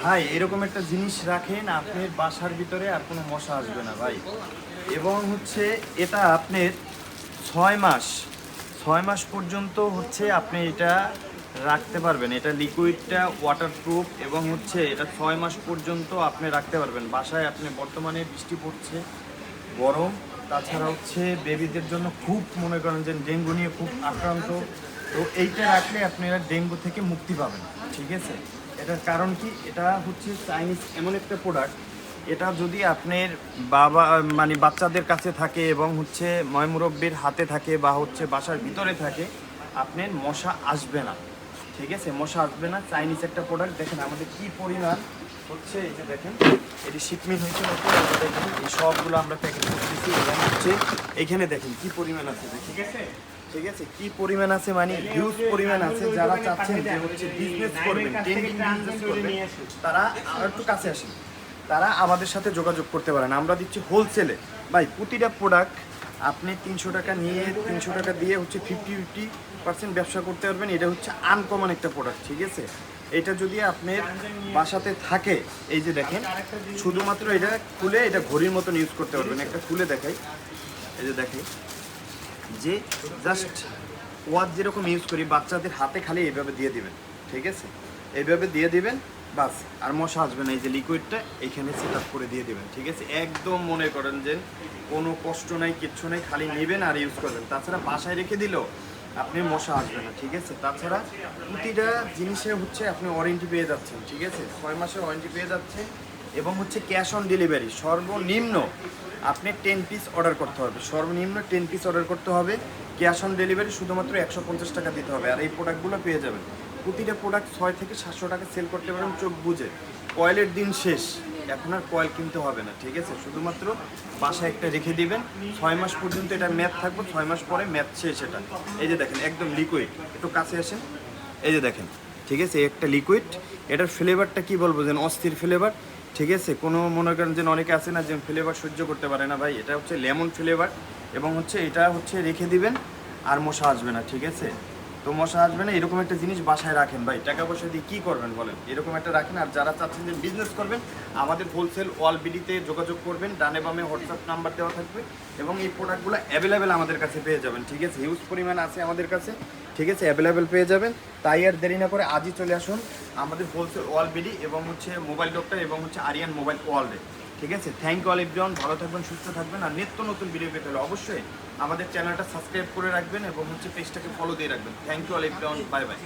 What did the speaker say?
ভাই এরকম একটা জিনিস রাখেন আপনার বাসার ভিতরে আর কোনো মশা আসবে না ভাই। এবং হচ্ছে এটা আপনার 6 মাস 6 মাস পর্যন্ত হচ্ছে আপনি এটা রাখতে পারবেন। এটা লিকুইডটা ওয়াটারপ্রুফ এবং হচ্ছে এটা 6 মাস পর্যন্ত আপনি রাখতে পারবেন বাসায়। আপনি বর্তমানে বৃষ্টি পড়ছে, গরম, তাছাড়া হচ্ছে বেবিদের জন্য খুব মনে করেন যে ডেঙ্গু নিয়ে খুব আক্রান্ত। তো এইটা রাখলে আপনারা ডেঙ্গু থেকে মুক্তি পাবেন, ঠিক আছে? এটার কারণ কি, এটা হচ্ছে চাইনিজ এমন একটা প্রোডাক্ট, এটা যদি আপনার বাবা মানে বাচ্চাদের কাছে থাকে এবং হচ্ছে ময়মুরব্বির হাতে থাকে বা হচ্ছে বাসার ভিতরে থাকে, আপনার মশা আসবে না, ঠিক আছে? মশা আসবে না। চাইনিজ একটা প্রোডাক্ট। দেখেন আমাদের কি পরিমাণ হচ্ছে, এই যে দেখেন এটি শিপমেন্ট হয়েছে নতুন, দেখেন এই সবগুলো আমরা প্যাকেট করতেছি এবং হচ্ছে এইখানে দেখেন কি পরিমাণ আছে, ঠিক আছে? ঠিক আছে, কি পরিমাণ আছে মানে হিউজ পরিমাণ আছে। যারা চাচ্ছেন যে হচ্ছে বিজনেস করবেন, ট্রেন্ডিং বিজনেস করবেন, তারা আর একটু কাছে আসেন, তারা আমাদের সাথে যোগাযোগ করতে পারেন। আমরা দিচ্ছি হোলসেলে ভাই। প্রতিটা প্রোডাক্ট আপনি 300 টাকা নিয়ে 300 টাকা দিয়ে হচ্ছে 50% ব্যবসা করতে পারবেন। এটা হচ্ছে আনকমন একটা প্রোডাক্ট, ঠিক আছে? এটা যদি আপনার বাসাতে থাকে, এই যে দেখেন, শুধুমাত্র এটা খুলে এটা ঘড়ির মতন ইউজ করতে পারবেন। একটা খুলে দেখাই, এই যে দেখেন, যে জাস্ট ওয়াচ যেরকম ইউজ করি বাচ্চাদের হাতে খালি এইভাবে দিয়ে দিবেন, ঠিক আছে? এইভাবে দিয়ে দিবেন, বাস, আর মশা আসবে না। এই যে লিকুইডটা এখানে সেট আপ করে দিয়ে দিবেন, ঠিক আছে? একদম মনে করেন যে কোনো কষ্ট নাই, কিচ্ছু নাই, খালি নেবেন আর ইউজ করবেন। তাছাড়া বাসায় রেখে দিলেও আপনি মশা আসবে না, ঠিক আছে? তাছাড়া প্রতিটা জিনিসে হচ্ছে আপনি ওয়ারেন্টি পেয়ে যাচ্ছেন, ঠিক আছে? 6 মাসের ওয়ারেন্টি পেয়ে যাচ্ছে এবং হচ্ছে ক্যাশ অন ডেলিভারি। সর্বনিম্ন আপনি 10 পিস অর্ডার করতে হবে, সর্বনিম্ন 10 পিস অর্ডার করতে হবে। ক্যাশ অন ডেলিভারি শুধুমাত্র 150 টাকা দিতে হবে। আর এই প্রোডাক্টগুলো পেয়ে যাবেন, প্রতিটা প্রোডাক্ট 6 থেকে 700 টাকা সেল করতে পারেন চোখ বুঝে। কয়েলের দিন শেষ, এখন আর কয়েল কিনতে হবে না, ঠিক আছে? শুধুমাত্র বাসায় একটা রেখে দিবেন। 6 মাস পর্যন্ত এটা ম্যাথ থাকবে, 6 মাস পরে ম্যাথ শেষ। এটা এই যে দেখেন একদম লিকুইড, একটু কাছে আসেন, এই যে দেখেন, ঠিক আছে? একটা লিকুইড, এটার ফ্লেভারটা কি বলবো যেন অস্থির ফ্লেভার, ঠিক আছে? কোনো মনে করেন যে অনেকে আছে না যে ফ্লেভার সহ্য করতে পারে না, ভাই এটা হচ্ছে লেমন ফ্লেভার। এবং হচ্ছে এটা হচ্ছে রেখে দিবেন আর মশা আসবে না, ঠিক আছে? তো মশা আসবে না, এরকম একটা জিনিস বাসায় রাখেন ভাই। টাকা পয়সা দিয়ে কী করবেন বলেন? এরকম একটা রাখেন। আর যারা চাচ্ছেন যে বিজনেস করবেন, আমাদের হোলসেল ওয়াল বিডিতে যোগাযোগ করবেন, ডানে বামে হোয়াটসঅ্যাপ নাম্বার দেওয়া থাকবে এবং এই প্রোডাক্টগুলো অ্যাভেলেবেল আমাদের কাছে পেয়ে যাবেন, ঠিক আছে? হিউজ পরিমাণ আছে আমাদের কাছে, ঠিক আছে? অ্যাভেলেবেল পেয়ে যাবেন। তাই আর দেরি না করে আজই চলে আসুন আমাদের হোলসেল ওয়াল বিডি এবং হচ্ছে মোবাইল ডক্টর এবং হচ্ছে আরিয়ান মোবাইল ওয়ার্ল্ডে, ঠিক আছে? Thank you all everyone. ভালো থাকবেন, সুস্থ থাকবেন। আর নিত্য নতুন ভিডিও পেতে হলে অবশ্যই আমাদের চ্যানেলটা সাবস্ক্রাইব করে রাখবেন এবং হচ্ছে পেজটাকে ফলো দিয়ে রাখবেন। Thank you all everyone, bye by.